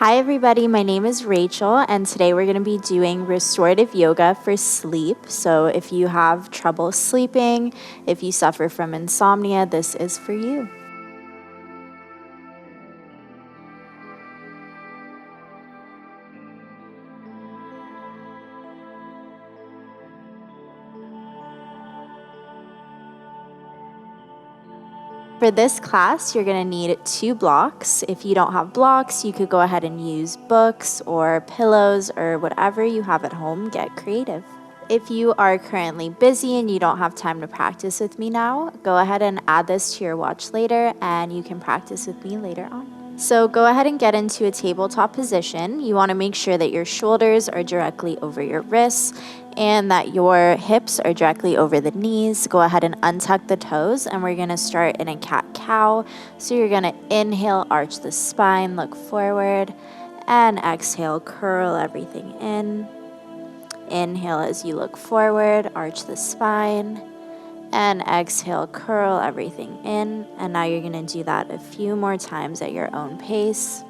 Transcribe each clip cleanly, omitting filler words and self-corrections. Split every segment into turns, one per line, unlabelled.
Hi everybody, my name is Rachel and today we're going to be doing restorative yoga for sleep. So if you have trouble sleeping, if you suffer from insomnia, this is for you. For this class, you're going to need 2 blocks. If you don't have blocks, you could go ahead and use books or pillows or whatever you have at home. Get creative. If you are currently busy and you don't have time to practice with me now, go ahead and add this to your watch later and you can practice with me later on. So go ahead and get into a tabletop position. You want to make sure that your shoulders are directly over your wrists and that your hips are directly over the knees. Go ahead and untuck the toes and we're going to start in a cat-cow. So you're going to inhale, arch the spine, look forward, and exhale, curl everything in. Inhale as you look forward, arch the spine, and exhale, curl everything in. And now you're going to do that a few more times at your own pace.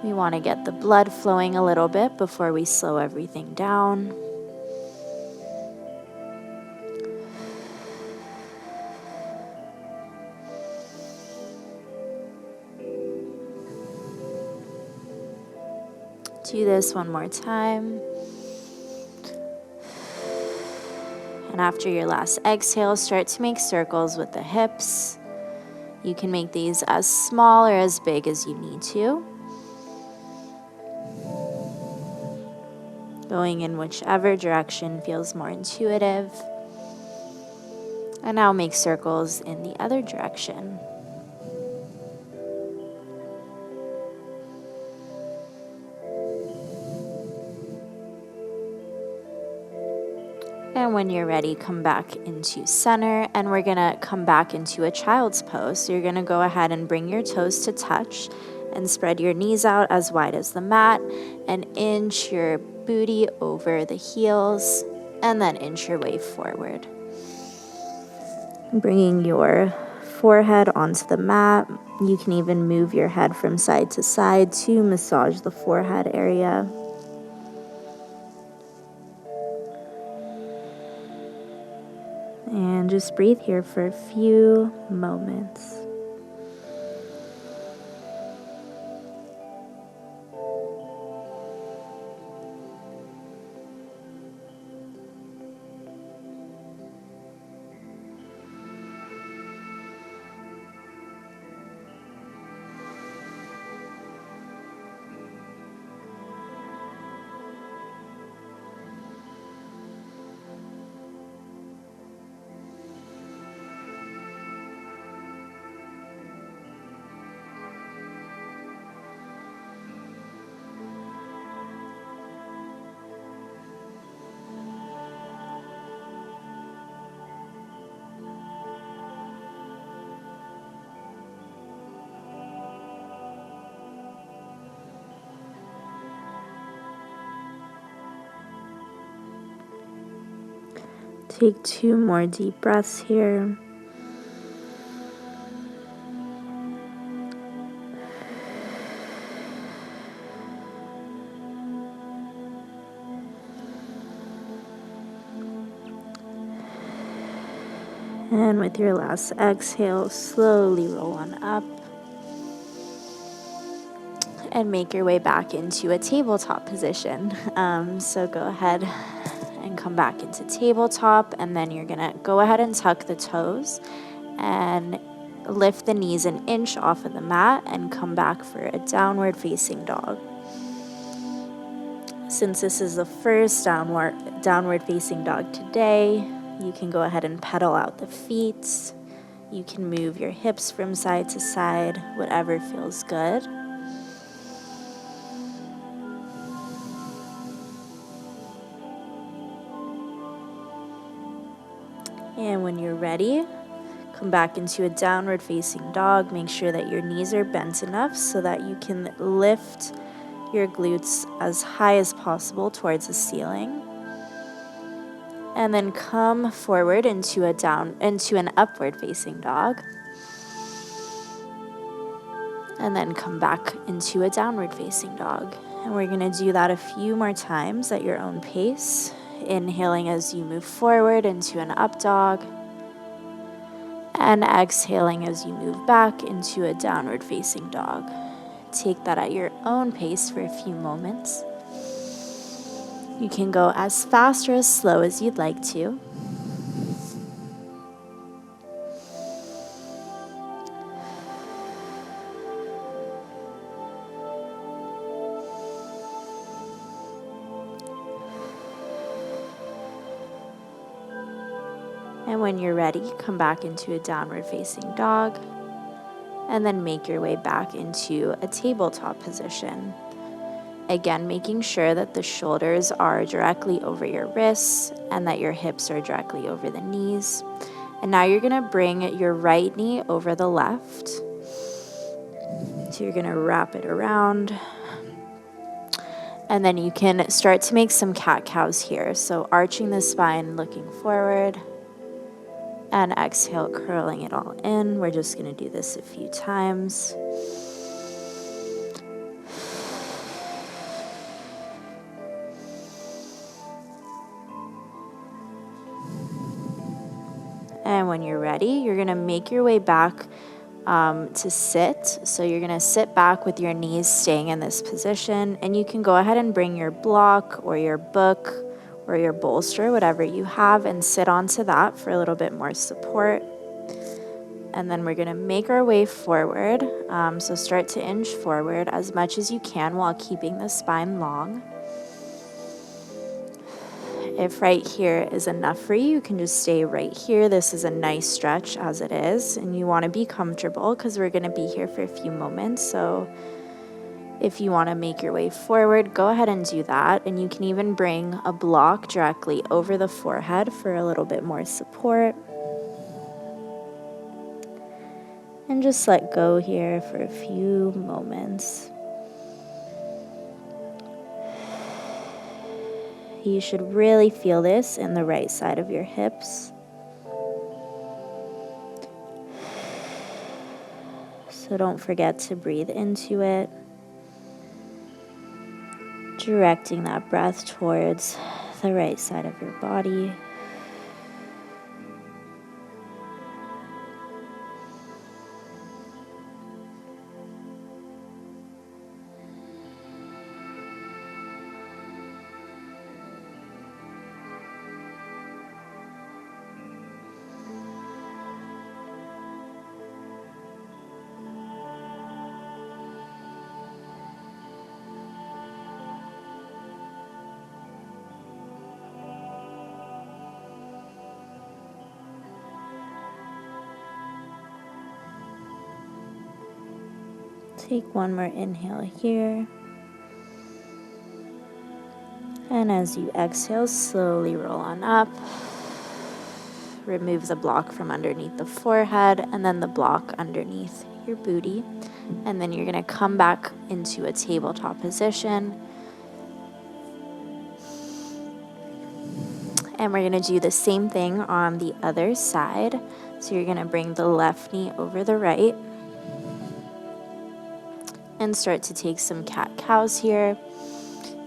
We want to get the blood flowing a little bit before we slow everything down. Do this one more time. And after your last exhale, start to make circles with the hips. You can make these as small or as big as you need to. Going in whichever direction feels more intuitive. And now make circles in the other direction. And when you're ready, come back into center, and we're gonna come back into a child's pose. So you're gonna go ahead and bring your toes to touch and spread your knees out as wide as the mat and inch your booty over the heels and then inch your way forward. Bringing your forehead onto the mat. You can even move your head from side to side to massage the forehead area. And just breathe here for a few moments. Take 2 more deep breaths here. And with your last exhale, slowly roll on up and make your way back into a tabletop position. So go ahead and come back into tabletop, and then you're gonna go ahead and tuck the toes and lift the knees an inch off of the mat and come back for a downward facing dog. Since this is the first downward facing dog today, you can go ahead and pedal out the feet. You can move your hips from side to side, whatever feels good. And when you're ready, come back into a downward facing dog. Make sure that your knees are bent enough so that you can lift your glutes as high as possible towards the ceiling. And then come forward into an upward facing dog. And then come back into a downward facing dog. And we're going to do that a few more times at your own pace. Inhaling as you move forward into an up dog. And exhaling as you move back into a downward facing dog. Take that at your own pace for a few moments. You can go as fast or as slow as you'd like to. And when you're ready, come back into a downward facing dog, and then make your way back into a tabletop position. Again, making sure that the shoulders are directly over your wrists and that your hips are directly over the knees. And now you're going to bring your right knee over the left. So you're going to wrap it around. And then you can start to make some cat-cows here. So arching the spine, looking forward. And exhale, curling it all in. We're just going to do this a few times. And when you're ready, you're going to make your way back to sit. So you're going to sit back with your knees staying in this position. And you can go ahead and bring your block or your book or your bolster, whatever you have, and sit onto that for a little bit more support. And then we're going to make our way forward. So start to inch forward as much as you can while keeping the spine long. If right here is enough for you, you can just stay right here. This is a nice stretch as it is, and you want to be comfortable because we're going to be here for a few moments. So if you want to make your way forward, go ahead and do that. And you can even bring a block directly over the forehead for a little bit more support. And just let go here for a few moments. You should really feel this in the right side of your hips. So don't forget to breathe into it. Directing that breath towards the right side of your body. Take one more inhale here. And as you exhale, slowly roll on up. Remove the block from underneath the forehead and then the block underneath your booty. And then you're going to come back into a tabletop position. And we're going to do the same thing on the other side. So you're going to bring the left knee over the right. And start to take some cat-cows here.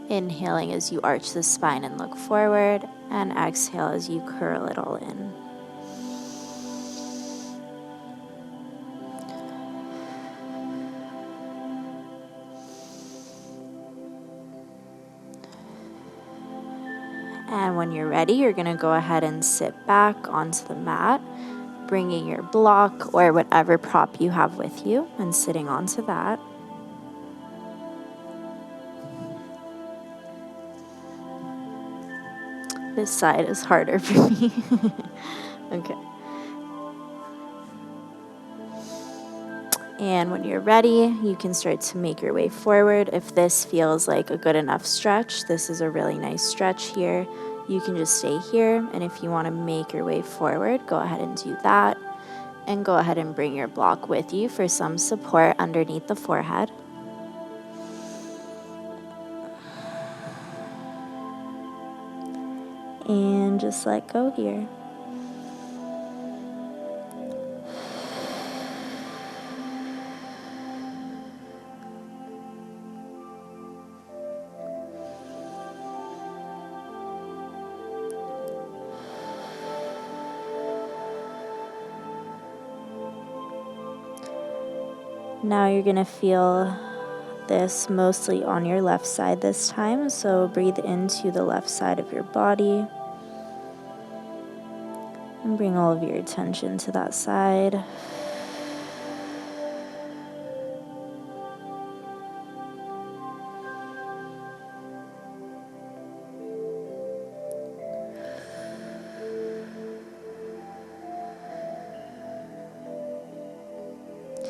Inhaling as you arch the spine and look forward. And exhale as you curl it all in. And when you're ready, you're going to go ahead and sit back onto the mat, bringing your block or whatever prop you have with you and sitting onto that. This side is harder for me. Okay. And when you're ready, you can start to make your way forward. If this feels like a good enough stretch, this is a really nice stretch here. You can just stay here. And if you want to make your way forward, go ahead and do that. And go ahead and bring your block with you for some support underneath the forehead. And and just let go here. Now you're going to feel this mostly on your left side this time, so breathe into the left side of your body and bring all of your attention to that side.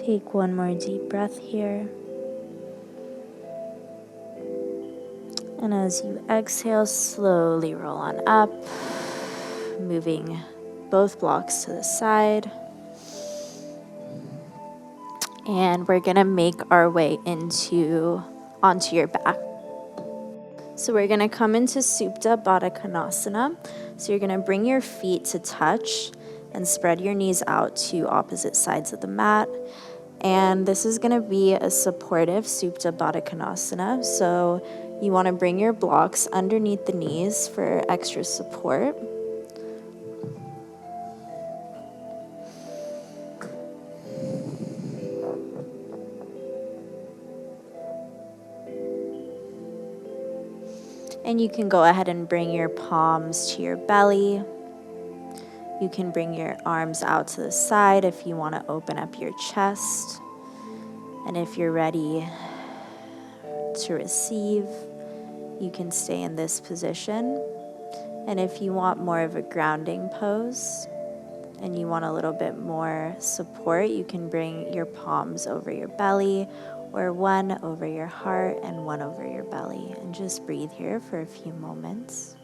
Take one more deep breath here. And as you exhale, slowly roll on up, moving both blocks to the side. And we're gonna make our way onto your back. So we're gonna come into Supta Baddha Konasana. So you're gonna bring your feet to touch and spread your knees out to opposite sides of the mat. And this is gonna be a supportive Supta Baddha Konasana. So you wanna bring your blocks underneath the knees for extra support. And you can go ahead and bring your palms to your belly. You can bring your arms out to the side if you want to open up your chest. And if you're ready to receive, you can stay in this position. And if you want more of a grounding pose and you want a little bit more support, you can bring your palms over your belly, or one over your heart and one over your belly. And just breathe here for a few moments.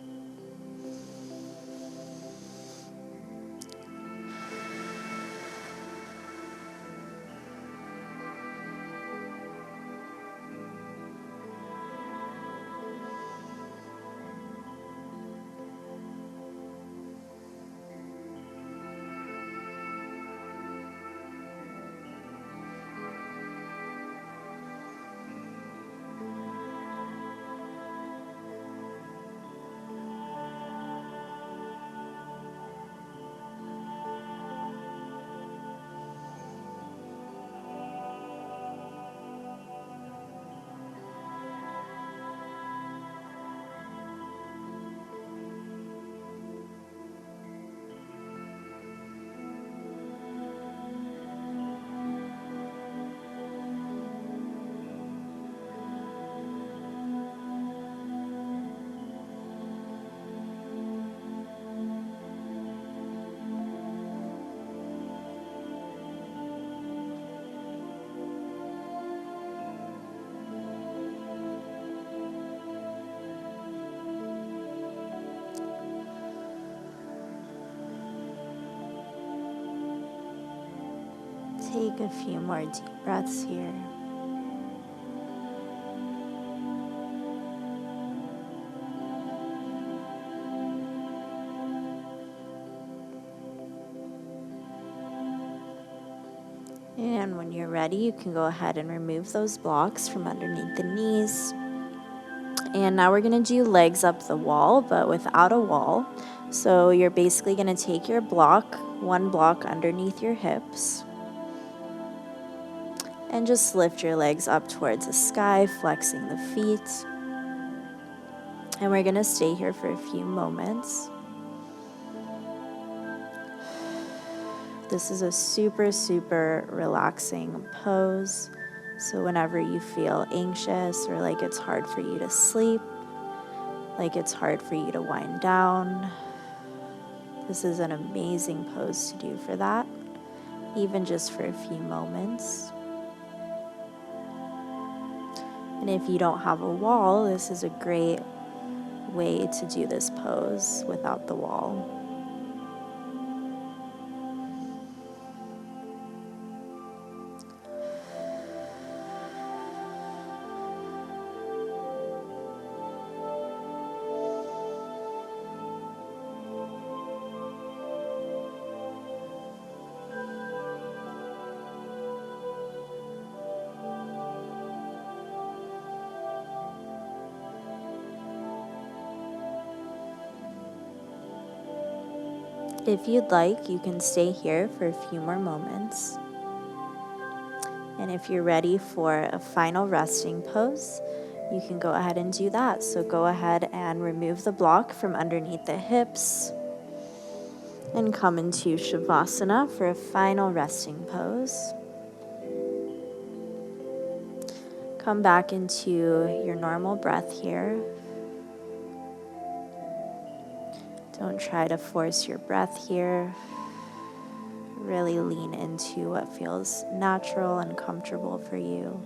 Take a few more deep breaths here. And when you're ready, you can go ahead and remove those blocks from underneath the knees. And now we're going to do legs up the wall, but without a wall. So you're basically going to take your block, one block underneath your hips, and just lift your legs up towards the sky, flexing the feet. And we're going to stay here for a few moments. This is a super, super relaxing pose. So whenever you feel anxious or like it's hard for you to sleep, like it's hard for you to wind down, this is an amazing pose to do for that, even just for a few moments. And if you don't have a wall, this is a great way to do this pose without the wall. If you'd like, you can stay here for a few more moments. And if you're ready for a final resting pose, you can go ahead and do that. So go ahead and remove the block from underneath the hips and come into Shavasana for a final resting pose. Come back into your normal breath here. Don't try to force your breath here. Really lean into what feels natural and comfortable for you.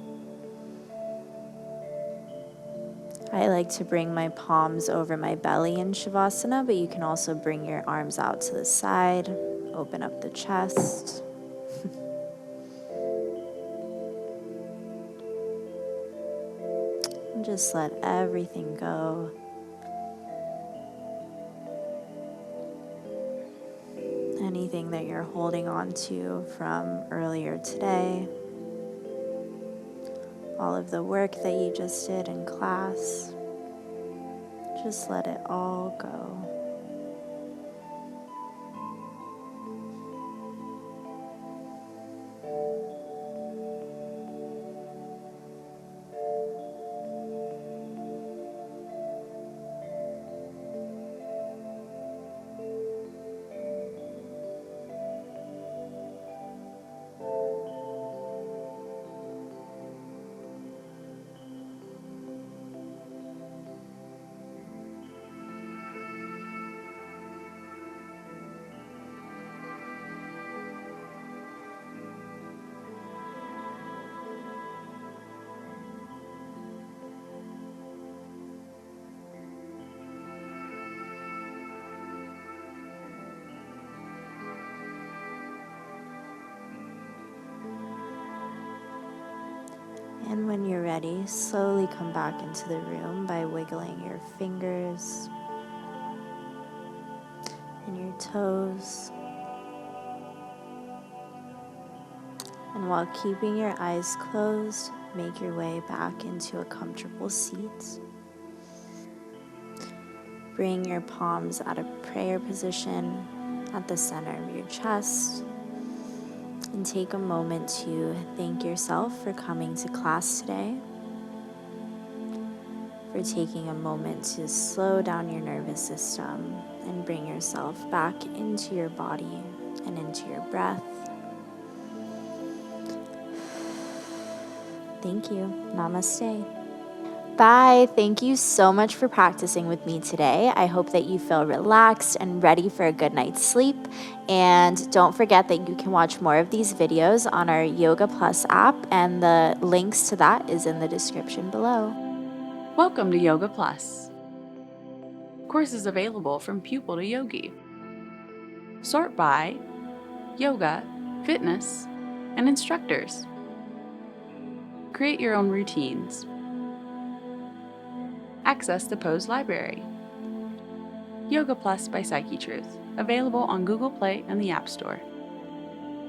I like to bring my palms over my belly in Shavasana, but you can also bring your arms out to the side, open up the chest. And just let everything go. Anything that you're holding on to from earlier today, all of the work that you just did in class, just let it all go. And when you're ready, slowly come back into the room by wiggling your fingers and your toes. And while keeping your eyes closed, make your way back into a comfortable seat. Bring your palms out of prayer position at the center of your chest. And take a moment to thank yourself for coming to class today, for taking a moment to slow down your nervous system and bring yourself back into your body and into your breath. Thank you. Namaste. Bye. Thank you so much for practicing with me today. I hope that you feel relaxed and ready for a good night's sleep. And don't forget that you can watch more of these videos on our Yoga Plus app, and the links to that is in the description below.
Welcome to Yoga Plus. Courses available from pupil to yogi. Sort by yoga, fitness, and instructors. Create your own routines. Access the pose library. Yoga Plus by Psyche Truth, available on Google Play and the App Store.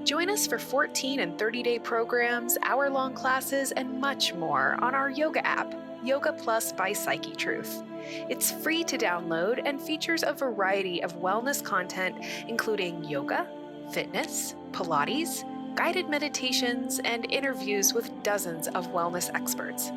Join us for 14 and 30-day programs, hour-long classes, and much more on our yoga app, Yoga Plus by Psyche Truth. It's free to download and features a variety of wellness content, including yoga, fitness, Pilates, guided meditations, and interviews with dozens of wellness experts.